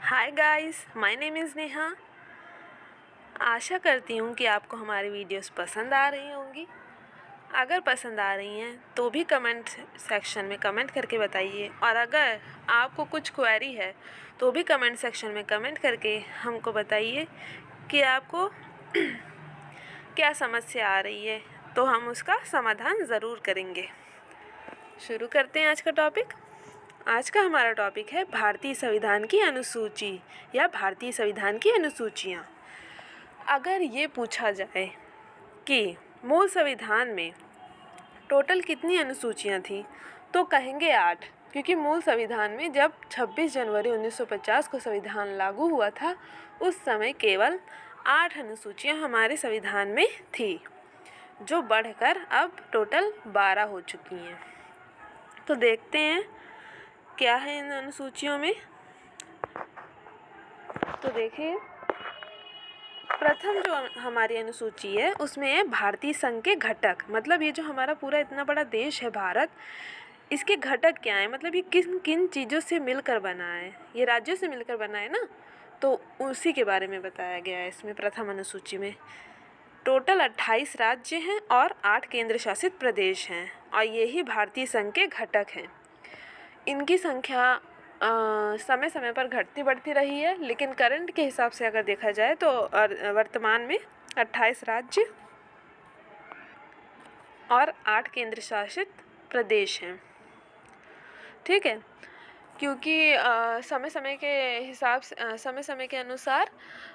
Hi guys, my name is Neha. आशा करती हूँ कि आपको हमारी वीडियोस पसंद आ रही होंगी। अगर पसंद आ रही हैं तो भी कमेंट सेक्शन में कमेंट करके बताइए, और अगर आपको कुछ क्वेरी है तो भी कमेंट सेक्शन में कमेंट करके हमको बताइए कि आपको क्या समस्या आ रही है, तो हम उसका समाधान ज़रूर करेंगे। शुरू करते हैं आज का टॉपिक। आज का हमारा टॉपिक है भारतीय संविधान की अनुसूची या भारतीय संविधान की अनुसूचियाँ। अगर ये पूछा जाए कि मूल संविधान में टोटल कितनी अनुसूचियाँ थीं, तो कहेंगे 8, क्योंकि मूल संविधान में जब 26 जनवरी 1950 को संविधान लागू हुआ था उस समय केवल 8 अनुसूचियाँ हमारे संविधान में थी, जो बढ़कर अब टोटल 12 हो चुकी हैं। तो देखते हैं क्या है इन अनुसूचियों में। तो देखिए, प्रथम जो हमारी अनुसूची है उसमें है भारतीय संघ के घटक। मतलब ये जो हमारा पूरा इतना बड़ा देश है भारत, इसके घटक क्या है, मतलब ये किन किन चीज़ों से मिलकर बना है। ये राज्यों से मिलकर बना है ना, तो उसी के बारे में बताया गया है इसमें प्रथम अनुसूची में। टोटल 28 राज्य हैं और 8 केंद्र शासित प्रदेश हैं, और यही भारतीय संघ के घटक हैं। इनकी संख्या समय समय पर घटती बढ़ती रही है, लेकिन करंट के हिसाब से अगर देखा जाए तो वर्तमान में 28 राज्य और 8 केंद्र शासित प्रदेश हैं। ठीक है, क्योंकि समय समय के हिसाब से समय समय के अनुसार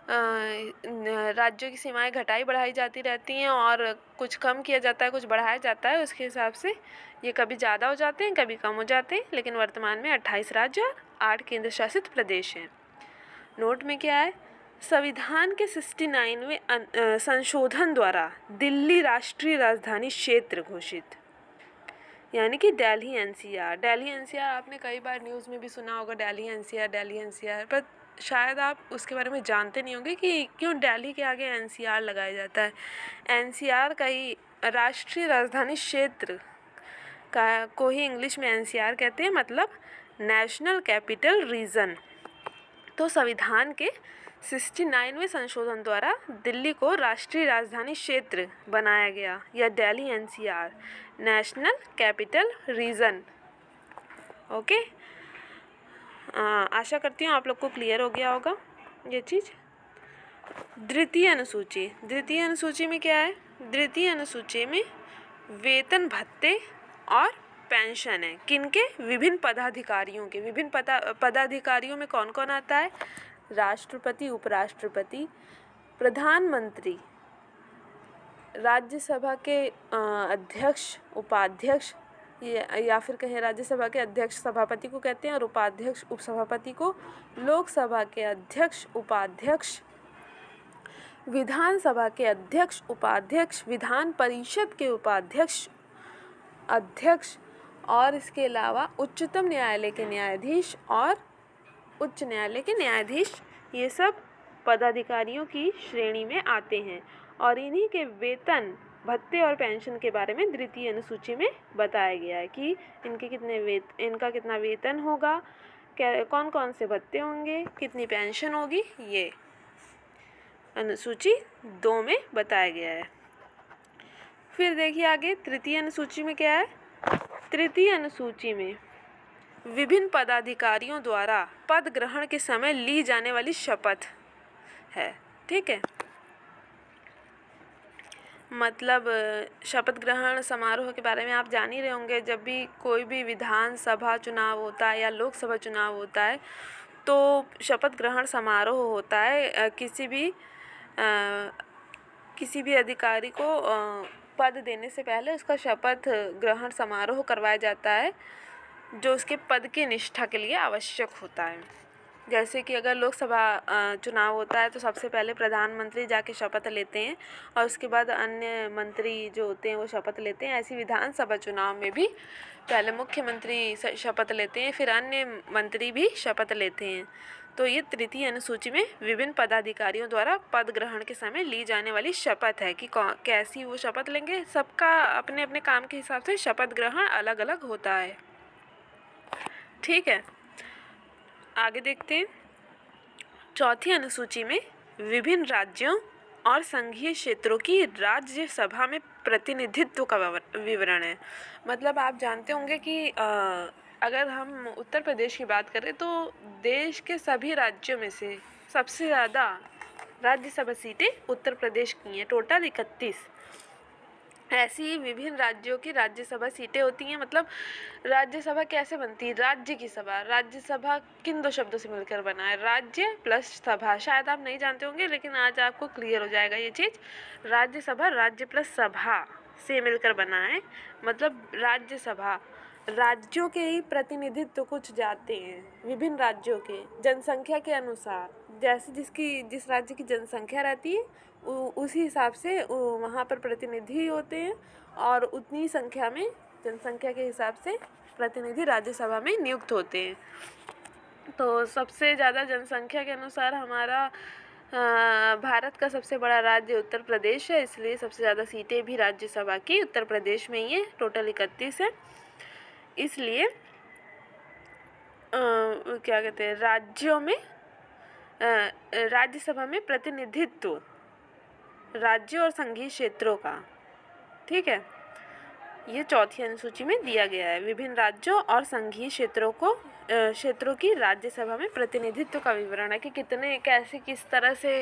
राज्यों की सीमाएं घटाई बढ़ाई जाती रहती हैं, और कुछ कम किया जाता है, कुछ बढ़ाया जाता है। उसके हिसाब से ये कभी ज़्यादा हो जाते हैं, कभी कम हो जाते हैं, लेकिन वर्तमान में 28 राज्य और 8 केंद्र शासित प्रदेश हैं। नोट में क्या है, संविधान के 69वें संशोधन द्वारा दिल्ली राष्ट्रीय राजधानी क्षेत्र घोषित, यानी कि दिल्ली एनसीआर। दिल्ली एनसीआर आपने कई बार न्यूज़ में भी सुना होगा, दिल्ली एनसीआर, पर शायद आप उसके बारे में जानते नहीं होंगे कि क्यों दिल्ली के आगे एनसीआर लगाया जाता है। एनसीआर का ही राष्ट्रीय राजधानी क्षेत्र का को ही इंग्लिश में एनसीआर कहते हैं, मतलब नेशनल कैपिटल रीजन। तो संविधान के 69वें संशोधन द्वारा दिल्ली को राष्ट्रीय राजधानी क्षेत्र बनाया गया, या Delhi NCR, national capital region. Okay, आशा करती हूँ आप लोग को क्लियर हो गया होगा ये चीज़। द्वितीय अनुसूची में क्या है, द्वितीय अनुसूची में वेतन भत्ते और पेंशन है। किनके? विभिन्न पदाधिकारियों के। विभिन्न पदाधिकारियों में कौन कौन आता है? राष्ट्रपति, उपराष्ट्रपति, प्रधानमंत्री, राज्यसभा के अध्यक्ष, उपाध्यक्ष, या फिर कहें राज्यसभा के अध्यक्ष सभापति को कहते हैं, और उपाध्यक्ष उपसभापति को, लोकसभा के अध्यक्ष उपाध्यक्ष, विधानसभा के अध्यक्ष उपाध्यक्ष, विधान परिषद के उपाध्यक्ष अध्यक्ष, और इसके अलावा उच्चतम न्यायालय के न्यायाधीश और उच्च न्यायालय के न्यायाधीश, ये सब पदाधिकारियों की श्रेणी में आते हैं। और इन्हीं के वेतन भत्ते और पेंशन के बारे में द्वितीय अनुसूची में बताया गया है कि इनका कितना वेतन होगा, क्या कौन कौन से भत्ते होंगे, कितनी पेंशन होगी, ये अनुसूची 2 में बताया गया है। फिर देखिए आगे तृतीय अनुसूची में क्या है। तृतीय अनुसूची में विभिन्न पदाधिकारियों द्वारा पद ग्रहण के समय ली जाने वाली शपथ है। ठीक है, मतलब शपथ ग्रहण समारोह के बारे में आप जान ही रहे होंगे। जब भी कोई भी विधानसभा चुनाव होता है या लोकसभा चुनाव होता है, तो शपथ ग्रहण समारोह होता है। किसी भी अधिकारी को पद देने से पहले उसका शपथ ग्रहण समारोह करवाया जाता है, जो उसके पद की निष्ठा के लिए आवश्यक होता है। जैसे कि अगर लोकसभा चुनाव होता है तो सबसे पहले प्रधानमंत्री जाके शपथ लेते हैं, और उसके बाद अन्य मंत्री जो होते हैं वो शपथ लेते हैं। ऐसी विधानसभा चुनाव में भी पहले मुख्यमंत्री शपथ लेते हैं, फिर अन्य मंत्री भी शपथ लेते हैं। तो ये तृतीय अनुसूची में विभिन्न पदाधिकारियों द्वारा पद ग्रहण के समय ली जाने वाली शपथ है कि कैसी वो शपथ लेंगे। सबका अपने अपने काम के हिसाब से शपथ ग्रहण अलग अलग होता है। ठीक है, आगे देखते हैं। चौथी अनुसूची में विभिन्न राज्यों और संघीय क्षेत्रों की राज्यसभा में प्रतिनिधित्व का विवरण है। मतलब आप जानते होंगे कि अगर हम उत्तर प्रदेश की बात करें तो देश के सभी राज्यों में से सबसे ज़्यादा राज्यसभा सीटें उत्तर प्रदेश की हैं, टोटल 31। ऐसी ही विभिन्न राज्यों की राज्यसभा सीटें होती हैं। मतलब राज्यसभा कैसे बनती है? राज्य की सभा। राज्यसभा किन दो शब्दों से मिलकर बना है? राज्य प्लस सभा। शायद आप नहीं जानते होंगे, लेकिन आज आपको क्लियर हो जाएगा ये चीज़। राज्यसभा राज्य प्लस सभा से मिलकर बना है। मतलब राज्यसभा राज्यों के ही प्रतिनिधित्व कुछ जाते हैं, विभिन्न राज्यों के जनसंख्या के अनुसार। जैसे जिस राज्य की जनसंख्या रहती है उसी हिसाब से वहाँ पर प्रतिनिधि होते हैं, और उतनी संख्या में जनसंख्या के हिसाब से प्रतिनिधि राज्यसभा में नियुक्त होते हैं। तो सबसे ज़्यादा जनसंख्या के अनुसार हमारा भारत का सबसे बड़ा राज्य उत्तर प्रदेश है, इसलिए सबसे ज़्यादा सीटें भी राज्यसभा की उत्तर प्रदेश में ही है, टोटल 31 है। इसलिए क्या कहते हैं, राज्यों में राज्यसभा में प्रतिनिधित्व राज्यों और संघीय क्षेत्रों का, ठीक है, ये चौथी अनुसूची में दिया गया है। विभिन्न राज्यों और संघीय क्षेत्रों की राज्यसभा में प्रतिनिधित्व का विवरण है कि कितने कैसे किस तरह से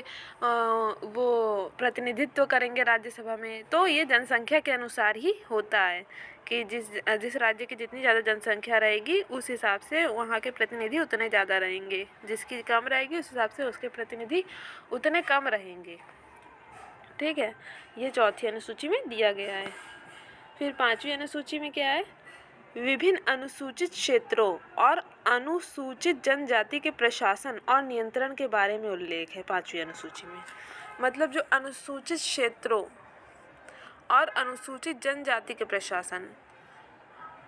वो प्रतिनिधित्व करेंगे राज्यसभा में। तो ये जनसंख्या के अनुसार ही होता है कि जिस राज्य की जितनी ज़्यादा जनसंख्या रहेगी उस हिसाब से वहाँ के प्रतिनिधि उतने ज़्यादा रहेंगे, जिसकी कम रहेगी उस हिसाब से उसके प्रतिनिधि उतने कम रहेंगे, ठीक है। ये चौथी अनुसूची में दिया गया है। फिर पांचवी अनुसूची में क्या है? विभिन्न अनुसूचित क्षेत्रों और अनुसूचित जनजाति के प्रशासन और नियंत्रण के बारे में उल्लेख है पांचवी अनुसूची में। मतलब जो अनुसूचित क्षेत्रों और अनुसूचित जनजाति के प्रशासन,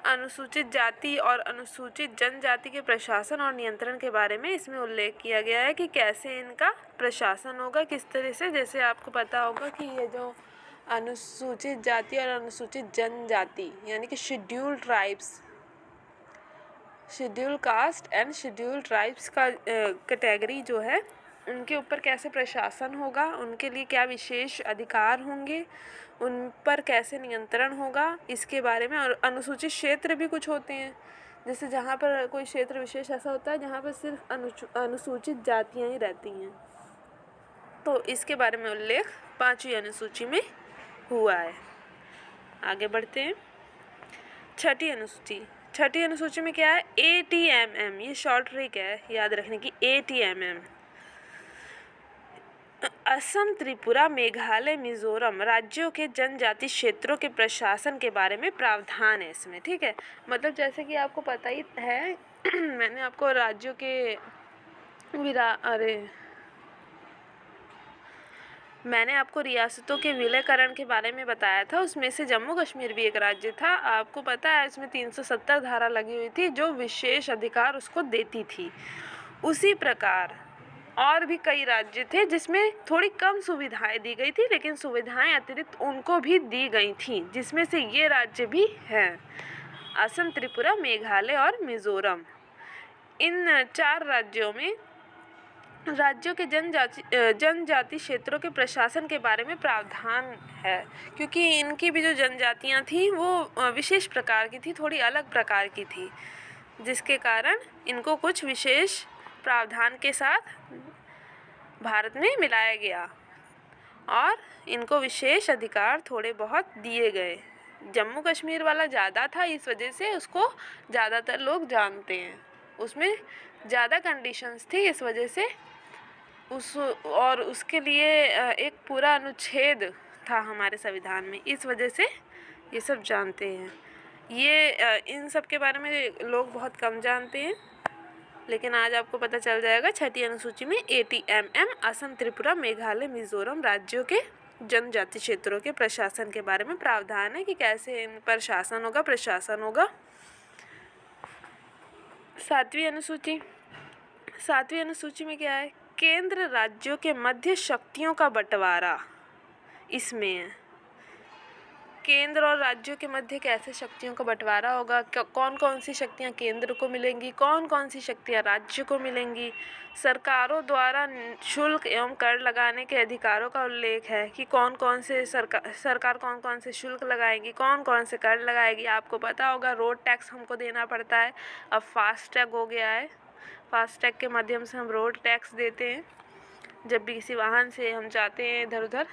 अनुसूचित जाति और अनुसूचित जनजाति के प्रशासन और नियंत्रण के बारे में इसमें उल्लेख किया गया है कि कैसे इनका प्रशासन होगा, किस तरह से। जैसे आपको पता होगा कि ये जो अनुसूचित जाति और अनुसूचित जनजाति यानी कि scheduled tribes, schedule caste and schedule tribes का कैटेगरी जो है, उनके ऊपर कैसे प्रशासन होगा, उनके लिए क्या विशेष अधिकार होंगे, उन पर कैसे नियंत्रण होगा, इसके बारे में। और अनुसूचित क्षेत्र भी कुछ होते हैं, जैसे जहाँ पर कोई क्षेत्र विशेष ऐसा होता है जहाँ पर सिर्फ अनुसूचित जातियाँ ही रहती हैं, तो इसके बारे में उल्लेख पांचवी अनुसूची में हुआ है। आगे बढ़ते हैं। छठी अनुसूची। छठी अनुसूची में क्या है? ATMM, ये शॉर्ट ट्रिक है याद रखने की, ATMM। असम, त्रिपुरा, मेघालय, मिजोरम राज्यों के जनजाति क्षेत्रों के प्रशासन के बारे में प्रावधान है इसमें, ठीक है। मतलब जैसे कि आपको पता ही है मैंने आपको राज्यों के मैंने आपको रियासतों के विलयकरण के बारे में बताया था, उसमें से जम्मू कश्मीर भी एक राज्य था। आपको पता है इसमें 370 धारा लगी हुई थी जो विशेष अधिकार उसको देती थी। उसी प्रकार और भी कई राज्य थे जिसमें थोड़ी कम सुविधाएं दी गई थी, लेकिन सुविधाएं अतिरिक्त उनको भी दी गई थी, जिसमें से ये राज्य भी हैं, असम, त्रिपुरा, मेघालय और मिजोरम। इन 4 राज्यों में राज्यों के जनजाति क्षेत्रों के प्रशासन के बारे में प्रावधान है, क्योंकि इनकी भी जो जनजातियां थी वो विशेष प्रकार की थी, थोड़ी अलग प्रकार की थी, जिसके कारण इनको कुछ विशेष प्रावधान के साथ भारत में मिलाया गया और इनको विशेष अधिकार थोड़े बहुत दिए गए। जम्मू कश्मीर वाला ज़्यादा था, इस वजह से उसको ज़्यादातर लोग जानते हैं, उसमें ज़्यादा कंडीशंस थी, इस वजह से उसके लिए एक पूरा अनुच्छेद था हमारे संविधान में, इस वजह से ये सब जानते हैं। ये इन सब के बारे में लोग बहुत कम जानते हैं, लेकिन आज आपको पता चल जाएगा। छठी अनुसूची में ATMM असम, त्रिपुरा, मेघालय, मिजोरम राज्यों के जनजाति क्षेत्रों के प्रशासन के बारे में प्रावधान है कि कैसे इन पर शासन होगा, प्रशासन होगा। सातवीं अनुसूची। सातवीं अनुसूची में क्या है? केंद्र राज्यों के मध्य शक्तियों का बंटवारा इसमें है। केंद्र और राज्यों के मध्य कैसे शक्तियों का बंटवारा होगा, कौन कौन सी शक्तियां केंद्र को मिलेंगी, कौन कौन सी शक्तियां राज्य को मिलेंगी। सरकारों द्वारा शुल्क एवं कर लगाने के अधिकारों का उल्लेख है कि कौन कौन से सरकार कौन कौन से शुल्क लगाएगी, कौन कौन से कर लगाएगी। आपको पता होगा रोड टैक्स हमको देना पड़ता है, अब फास्टैग हो गया है। फास्टैग के माध्यम से हम रोड टैक्स देते हैं जब भी किसी वाहन से हम जाते हैं इधर उधर।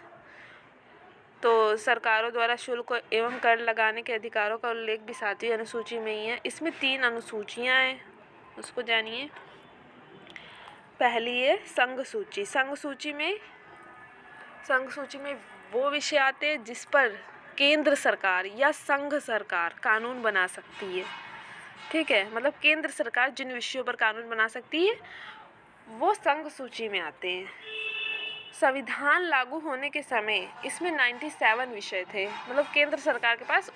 तो सरकारों द्वारा शुल्क एवं कर लगाने के अधिकारों का उल्लेख भी 7वीं अनुसूची में ही है। इसमें 3 अनुसूचियां हैं, उसको जानिए। पहली है संघ सूची। संघ सूची में वो विषय आते हैं जिस पर केंद्र सरकार या संघ सरकार कानून बना सकती है। ठीक है, मतलब केंद्र सरकार जिन विषयों पर कानून बना सकती है वो संघ सूची में आते हैं। संविधान लागू होने के समय इसमें 97 विषय थे, मतलब केंद्र सरकार के पास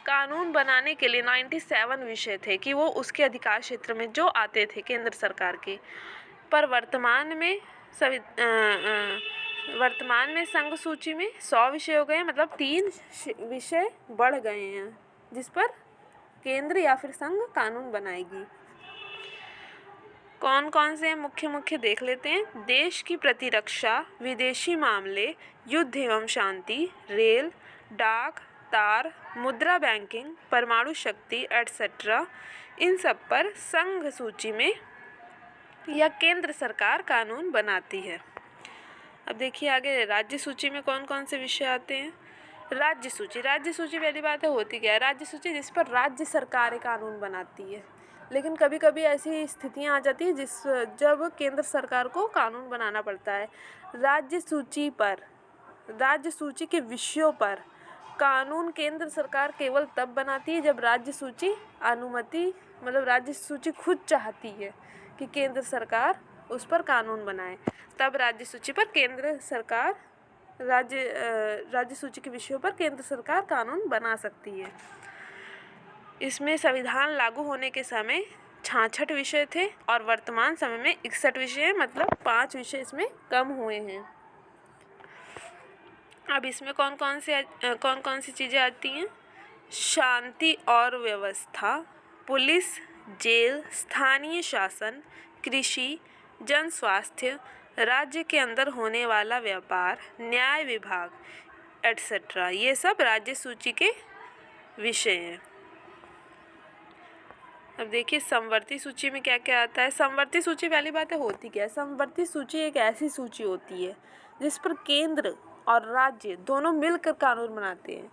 कानून बनाने के लिए 97 विषय थे कि वो उसके अधिकार क्षेत्र में जो आते थे केंद्र सरकार के। पर वर्तमान में संघ सूची में 100 विषय हो गए, मतलब 3 विषय बढ़ गए हैं जिस पर केंद्र या फिर संघ कानून बनाएगी। कौन कौन से मुख्य देख लेते हैं। देश की प्रतिरक्षा, विदेशी मामले, युद्ध एवं शांति, रेल, डाक, तार, मुद्रा बैंकिंग, परमाणु शक्ति एटसेट्रा, इन सब पर संघ सूची में या केंद्र सरकार कानून बनाती है। अब देखिए आगे राज्य सूची में कौन कौन से विषय आते हैं। राज्य सूची पहली बात है होती क्या है। राज्य सूची जिस पर राज्य सरकार कानून बनाती है, लेकिन कभी कभी ऐसी स्थितियां आ जाती है जब केंद्र सरकार को कानून बनाना पड़ता है। राज्य सूची के विषयों पर कानून केंद्र सरकार केवल तब बनाती है जब राज्य सूची राज्य सूची खुद चाहती है कि केंद्र सरकार उस पर कानून बनाए, तब राज्य सूची पर केंद्र सरकार राज्य सूची के विषयों पर केंद्र सरकार कानून बना सकती है। इसमें संविधान लागू होने के समय 66 विषय थे और वर्तमान समय में 61 विषय, मतलब 5 विषय इसमें कम हुए हैं। अब इसमें कौन कौन सी चीज़ें आती हैं। शांति और व्यवस्था, पुलिस, जेल, स्थानीय शासन, कृषि, जन स्वास्थ्य, राज्य के अंदर होने वाला व्यापार, न्याय विभाग एटसेट्रा, ये सब राज्य सूची के विषय हैं। अब देखिए समवर्ती सूची में क्या क्या आता है। समवर्ती सूची पहली बात है होती क्या है। समवर्ती सूची एक ऐसी सूची होती है जिस पर केंद्र और राज्य दोनों मिलकर कानून बनाते हैं।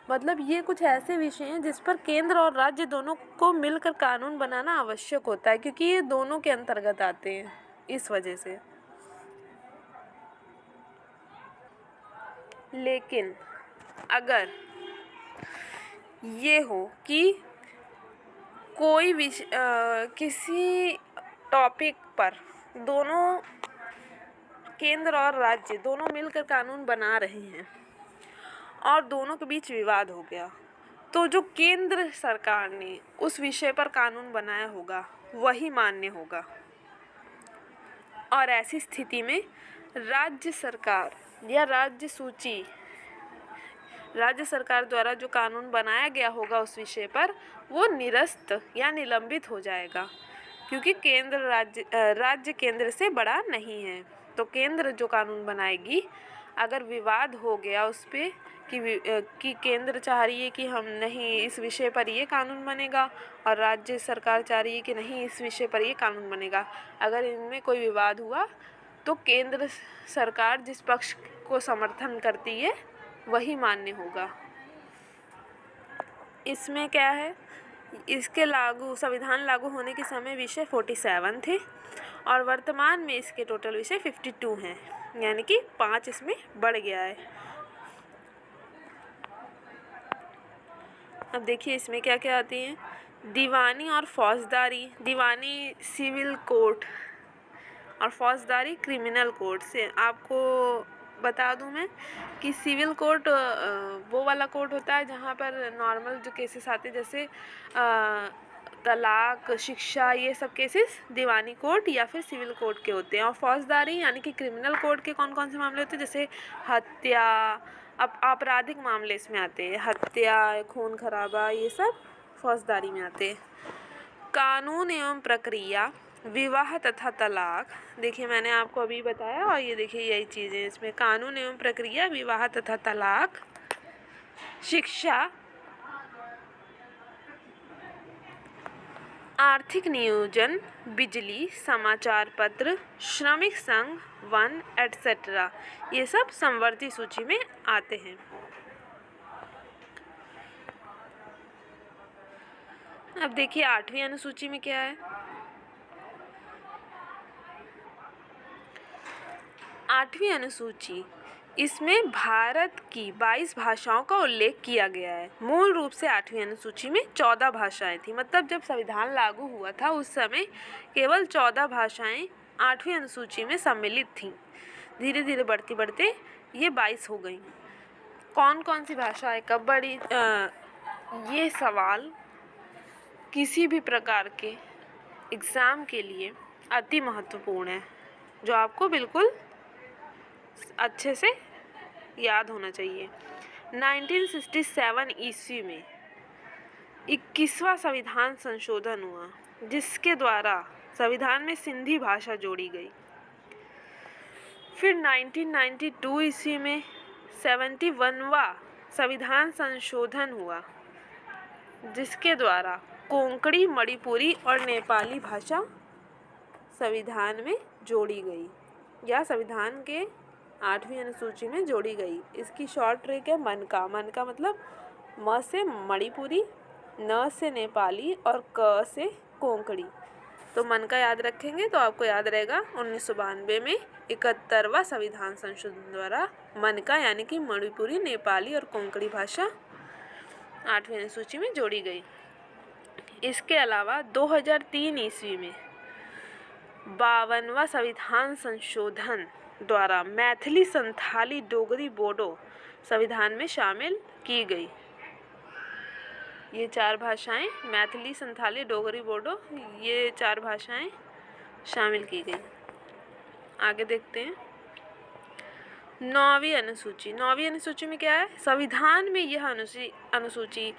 मतलब ये कुछ ऐसे विषय हैं जिस पर केंद्र और राज्य दोनों को मिलकर कानून बनाना आवश्यक होता है, क्योंकि ये दोनों के अंतर्गत आते हैं, इस वजह से। लेकिन अगर ये हो कि कोई किसी टॉपिक पर दोनों केंद्र और राज्य दोनों मिलकर कानून बना रहे हैं और दोनों के बीच विवाद हो गया, तो जो केंद्र सरकार ने उस विषय पर कानून बनाया होगा वही मान्य होगा। और ऐसी स्थिति में राज्य सरकार या राज्य सरकार द्वारा जो कानून बनाया गया होगा उस विषय पर वो निरस्त या निलंबित हो जाएगा, क्योंकि राज्य केंद्र से बड़ा नहीं है। तो केंद्र जो कानून बनाएगी, अगर विवाद हो गया उस पर कि केंद्र चाह रही है कि हम नहीं इस विषय पर ये कानून बनेगा और राज्य सरकार चाह रही है कि नहीं इस विषय पर ये कानून बनेगा, अगर इनमें कोई विवाद हुआ तो केंद्र सरकार जिस पक्ष को समर्थन करती है वही मान्य होगा। इसमें क्या है, इसके संविधान लागू होने के समय विषय 47 थे और वर्तमान में इसके टोटल विषय 52 हैं, यानी कि 5 इसमें बढ़ गया है। अब देखिए इसमें क्या क्या आती हैं। दीवानी और फौजदारी। दीवानी सिविल कोर्ट और फौजदारी क्रिमिनल कोर्ट से। आपको बता दूं मैं कि सिविल कोर्ट वो वाला कोर्ट होता है जहाँ पर नॉर्मल जो केसेस आते हैं, जैसे तलाक, शिक्षा, ये सब केसेस दीवानी कोर्ट या फिर सिविल कोर्ट के होते हैं। और फौजदारी यानी कि क्रिमिनल कोर्ट के कौन कौन से मामले होते हैं, जैसे हत्या, अब आपराधिक मामले इसमें आते हैं, हत्या, खून खराबा, ये सब फौजदारी में आते हैं। कानून एवं प्रक्रिया, विवाह तथा तलाक, देखिए मैंने आपको अभी बताया, और ये देखिए यही चीज़ें इसमें, कानून एवं प्रक्रिया, विवाह तथा तलाक, शिक्षा, आर्थिक नियोजन, बिजली, समाचार पत्र, श्रमिक संघ, वन एटसेट्रा, ये सब समवर्ती सूची में आते हैं। अब देखिए 8वीं अनुसूची में क्या है। 8वीं अनुसूची, इसमें भारत की 22 भाषाओं का उल्लेख किया गया है। मूल रूप से 8वीं अनुसूची में 14 भाषाएं थी, मतलब जब संविधान लागू हुआ था उस समय केवल 14 भाषाएं 8वीं अनुसूची में सम्मिलित थीं। धीरे धीरे बढ़ते बढ़ते ये 22 हो गई। कौन कौन सी भाषाएं कब बढ़ी, ये सवाल किसी भी प्रकार के एग्ज़ाम के लिए अति महत्वपूर्ण है, जो आपको बिल्कुल अच्छे से याद होना चाहिए। 1967 ईस्वी में 21वां संविधान संशोधन हुआ, जिसके द्वारा संविधान में सिंधी भाषा जोड़ी गई। फिर 1992 ईस्वी में 71वां संविधान संशोधन हुआ, जिसके द्वारा कोंकणी, मणिपुरी और नेपाली भाषा संविधान में जोड़ी गई, या संविधान के 8वीं अनुसूची में जोड़ी गई। इसकी शॉर्ट ट्रिक है मनका। मनका मतलब म से मणिपुरी, न से नेपाली और क से कोंकणी। तो मनका याद रखेंगे तो आपको याद रहेगा 1992 में 71वां संविधान संशोधन द्वारा मनका यानी कि मणिपुरी, नेपाली और कोंकणी भाषा 8वीं अनुसूची में जोड़ी गई। इसके अलावा 2003 ईस्वी में 52वां संविधान संशोधन द्वारा मैथिली, संथाली, डोगरी, बोडो संविधान में शामिल की गई। ये 4 भाषाएं, मैथिली, संथाली, डोगरी, बोडो, ये 4 भाषाएं शामिल की गई। आगे देखते हैं 9वीं अनुसूची। 9वीं अनुसूची में क्या है? संविधान में यह अनुसूची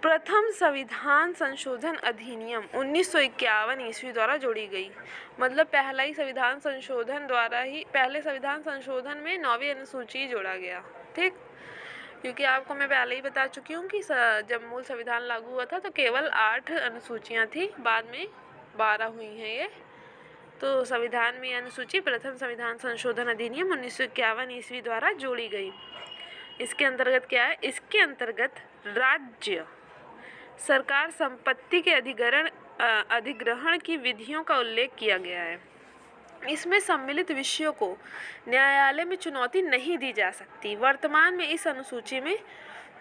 प्रथम संविधान संशोधन अधिनियम 1951 ईस्वी द्वारा जोड़ी गई। मतलब पहला ही संविधान संशोधन द्वारा ही, पहले संविधान संशोधन में 9वीं अनुसूची जोड़ा गया। ठीक, क्योंकि आपको मैं पहले ही बता चुकी हूँ कि जब मूल संविधान लागू हुआ था तो केवल 8 अनुसूचियाँ थी, बाद में 12 हुई हैं ये। तो संविधान में अनुसूची प्रथम संविधान संशोधन अधिनियम 1951 ईस्वी द्वारा जोड़ी गई। इसके अंतर्गत क्या है? इसके अंतर्गत राज्य सरकार संपत्ति के अधिग्रहण की विधियों का उल्लेख किया गया है। इसमें सम्मिलित विषयों को न्यायालय में चुनौती नहीं दी जा सकती। वर्तमान में इस अनुसूची में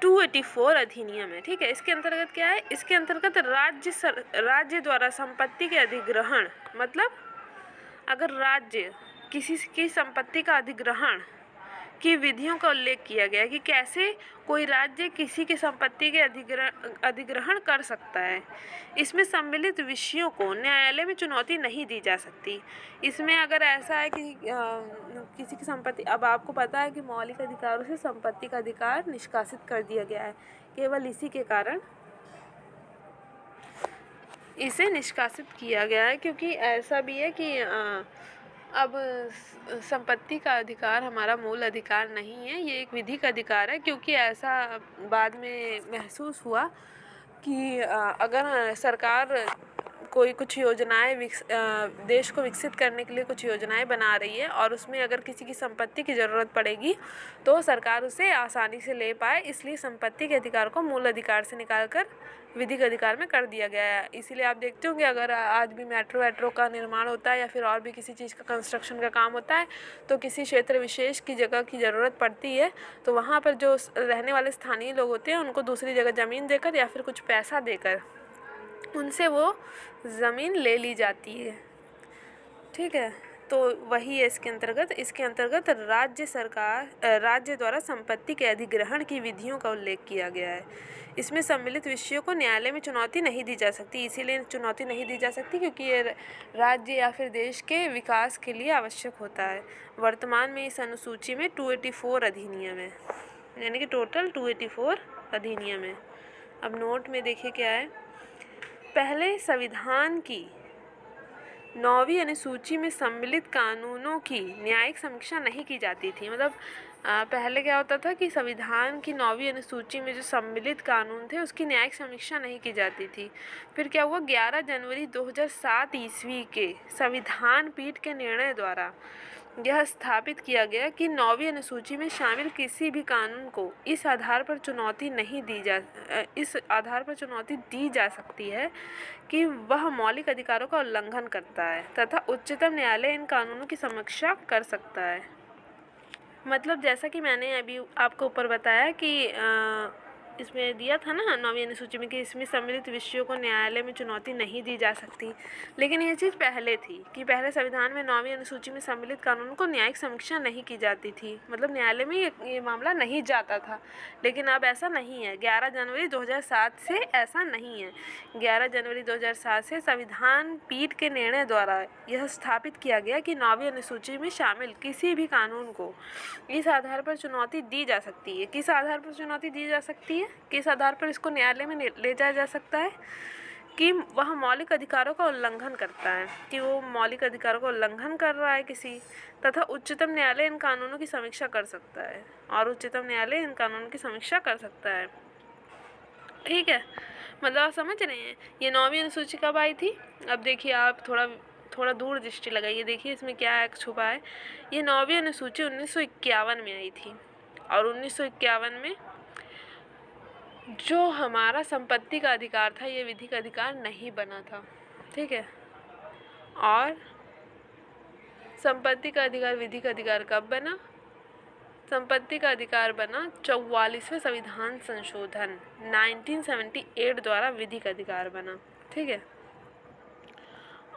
284 अधिनियम है। ठीक है, इसके अंतर्गत क्या है? इसके अंतर्गत राज्य द्वारा संपत्ति के अधिग्रहण, मतलब अगर राज्य किसी की संपत्ति का अधिग्रहण की विधियों का उल्लेख किया गया कि कैसे कोई राज्य किसी की संपत्ति के अधिग्रहण कर सकता है। इसमें सम्मिलित विषयों को न्यायालय में चुनौती नहीं दी जा सकती। इसमें अगर ऐसा है कि किसी की संपत्ति, अब आपको पता है कि मौलिक अधिकारों से संपत्ति का अधिकार निष्कासित कर दिया गया है, केवल इसी के कारण इसे निष्कासित किया गया है, क्योंकि ऐसा भी है कि अब संपत्ति का अधिकार हमारा मूल अधिकार नहीं है, ये एक विधिक अधिकार है। क्योंकि ऐसा बाद में महसूस हुआ कि अगर सरकार कोई कुछ योजनाएं देश को विकसित करने के लिए कुछ योजनाएं बना रही है और उसमें अगर किसी की संपत्ति की ज़रूरत पड़ेगी तो सरकार उसे आसानी से ले पाए, इसलिए संपत्ति के अधिकार को मूल अधिकार से निकालकर विधिक अधिकार में कर दिया गया है। इसीलिए आप देखते होंगे अगर आज भी मेट्रो का निर्माण होता है या फिर और भी किसी चीज़ का कंस्ट्रक्शन का काम होता है तो किसी क्षेत्र विशेष की जगह की ज़रूरत पड़ती है तो वहाँ पर जो रहने वाले स्थानीय लोग होते हैं उनको दूसरी जगह ज़मीन देकर या फिर कुछ पैसा देकर उनसे वो ज़मीन ले ली जाती है। ठीक है, तो वही है इसके अंतर्गत राज्य द्वारा संपत्ति के अधिग्रहण की विधियों का उल्लेख किया गया है। इसमें सम्मिलित विषयों को न्यायालय में चुनौती नहीं दी जा सकती। इसीलिए चुनौती नहीं दी जा सकती क्योंकि ये राज्य या फिर देश के विकास के लिए आवश्यक होता है। वर्तमान में इस अनुसूची में 284 अधिनियम है। यानी कि टोटल 284 अधिनियम है। अब नोट में देखिए क्या है, पहले संविधान की 9वीं अनुसूची में सम्मिलित कानूनों की न्यायिक समीक्षा नहीं की जाती थी। मतलब पहले क्या होता था कि संविधान की 9वीं अनुसूची में जो सम्मिलित कानून थे उसकी न्यायिक समीक्षा नहीं की जाती थी। फिर क्या हुआ, 11 जनवरी 2007 ईस्वी के संविधान पीठ के निर्णय द्वारा यह स्थापित किया गया कि 9वीं अनुसूची में शामिल किसी भी कानून को इस आधार पर चुनौती दी जा सकती है कि वह मौलिक अधिकारों का उल्लंघन करता है तथा उच्चतम न्यायालय इन कानूनों की समीक्षा कर सकता है। मतलब जैसा कि मैंने अभी आपको ऊपर बताया कि इसमें दिया था ना 9वीं अनुसूची में कि इसमें सम्मिलित विषयों को न्यायालय में चुनौती नहीं दी जा सकती, लेकिन ये चीज़ पहले थी कि पहले संविधान में 9वीं अनुसूची में सम्मिलित कानूनों को न्यायिक समीक्षा नहीं की जाती थी, मतलब न्यायालय में ये मामला नहीं जाता था। लेकिन अब ऐसा नहीं है, 11 जनवरी 2007 से ऐसा नहीं है। 11 जनवरी 2007 से संविधान पीठ के निर्णय द्वारा यह स्थापित किया गया कि 9वीं अनुसूची में शामिल किसी भी कानून को इस आधार पर चुनौती दी जा सकती है। किस आधार पर चुनौती दी जा सकती है, किस आधार पर इसको न्यायालय में ले जाया जा सकता है कि वह मौलिक अधिकारों का उल्लंघन करता है, कि वो मौलिक अधिकारों का उल्लंघन कर रहा है किसी, तथा उच्चतम न्यायालय इन कानूनों की समीक्षा कर सकता है और उच्चतम न्यायालय इन कानूनों की समीक्षा कर सकता है। ठीक है, मतलब आप समझ रहे हैं। ये 9वीं अनुसूची कब आई थी? अब देखिए आप थोड़ा दूर दृष्टि लगाइए, देखिए इसमें क्या छुपा है। ये 9वीं अनुसूची 1951 में आई थी और 1951 में जो हमारा संपत्ति का अधिकार था ये विधिक अधिकार नहीं बना था। ठीक है, और संपत्ति का अधिकार विधिक अधिकार कब बना? संपत्ति का अधिकार बना 44वें संविधान संशोधन 1978 द्वारा विधिक अधिकार बना। ठीक है,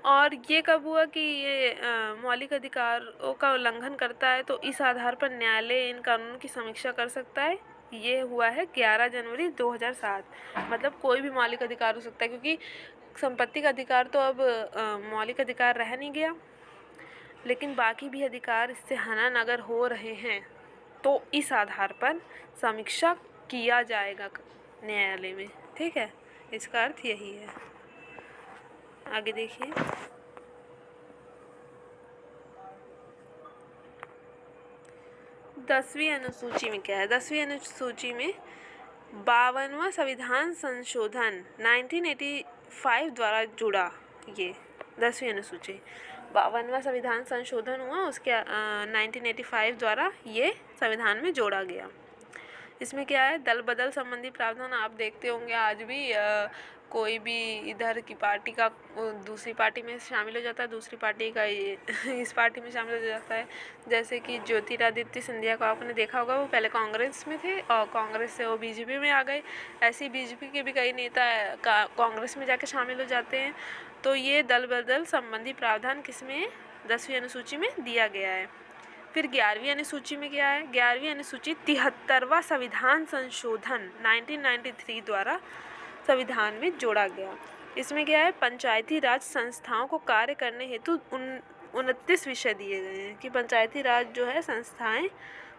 और ये कब हुआ कि ये मौलिक अधिकारों का उल्लंघन करता है तो इस आधार पर न्यायालय इन कानूनों की समीक्षा कर सकता है। ये हुआ है 11 जनवरी 2007। मतलब कोई भी मौलिक अधिकार हो सकता है, क्योंकि संपत्ति का अधिकार तो अब मौलिक अधिकार रह नहीं गया, लेकिन बाकी भी अधिकार इससे हनन अगर हो रहे हैं तो इस आधार पर समीक्षा किया जाएगा न्यायालय में। ठीक है, इसका अर्थ यही है। आगे देखिए, दसवीं अनुसूची में क्या है? 10वीं अनुसूची में 52वां संविधान संशोधन 1985 द्वारा जुड़ा। ये 10वीं अनुसूची 52वां संविधान संशोधन हुआ, उसके 1985 द्वारा ये संविधान में जोड़ा गया। इसमें क्या है, दल बदल संबंधी प्रावधान आप देखते होंगे आज भी। कोई भी इधर की पार्टी का दूसरी पार्टी में शामिल हो जाता है, दूसरी पार्टी का इस पार्टी में शामिल हो जाता है। जैसे कि ज्योतिरादित्य सिंधिया को आपने देखा होगा, वो पहले कांग्रेस में थे और कांग्रेस से वो बीजेपी में आ गए। ऐसे ही बीजेपी के भी कई नेता कांग्रेस में जाके शामिल हो जाते हैं। तो ये दल बदल संबंधी प्रावधान किसमें, 10वीं अनुसूची में दिया गया है। फिर 11वीं अनुसूची में क्या है? 11वीं अनुसूची 73वां संविधान संशोधन 1993 द्वारा संविधान में जोड़ा गया। इसमें क्या है, पंचायती राज संस्थाओं को कार्य करने हेतु 29 विषय दिए गए हैं कि पंचायती राज जो है संस्थाएं,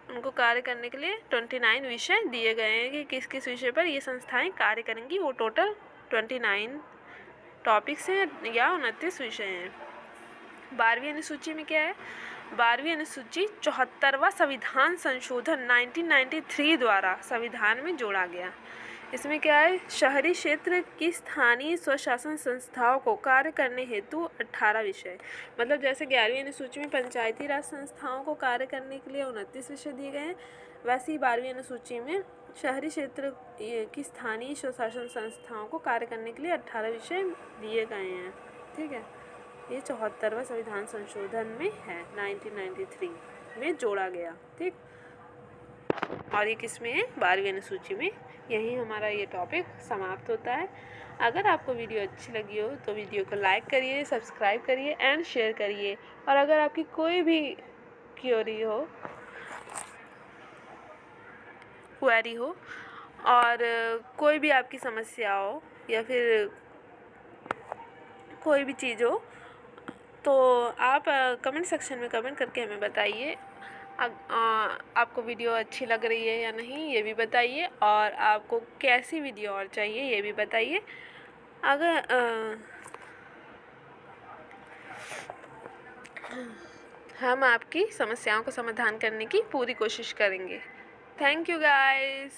उनको कार्य करने के लिए 29 विषय दिए गए हैं कि किस किस विषय पर ये संस्थाएं कार्य करेंगी। वो टोटल 29 टॉपिक्स हैं या 29 विषय हैं। 12वीं अनुसूची में क्या है? 12वीं अनुसूची 74वां संविधान संशोधन 1993 द्वारा संविधान में जोड़ा गया। इसमें क्या है, शहरी क्षेत्र की स्थानीय स्वशासन संस्थाओं को कार्य करने हेतु 18 विषय। मतलब जैसे 11वीं अनुसूची में पंचायती राज संस्थाओं को कार्य करने के लिए 29 विषय दिए गए हैं, वैसे ही 12वीं अनुसूची में शहरी क्षेत्र की स्थानीय स्वशासन संस्थाओं को कार्य करने के लिए 18 विषय दिए गए हैं। ठीक है, ये 74वां संविधान संशोधन में है, 1993 में जोड़ा गया। ठीक, और ये किस में है? 12वीं अनुसूची में। यही हमारा ये टॉपिक समाप्त होता है। अगर आपको वीडियो अच्छी लगी हो तो वीडियो को लाइक करिए, सब्सक्राइब करिए एंड शेयर करिए। और अगर आपकी कोई भी क्वेरी हो और कोई भी आपकी समस्या हो या फिर कोई भी चीज़ हो तो आप कमेंट सेक्शन में कमेंट करके हमें बताइए। आपको वीडियो अच्छी लग रही है या नहीं ये भी बताइए, और आपको कैसी वीडियो और चाहिए ये भी बताइए। अगर हम आपकी समस्याओं का समाधान करने की पूरी कोशिश करेंगे। Thank you guys.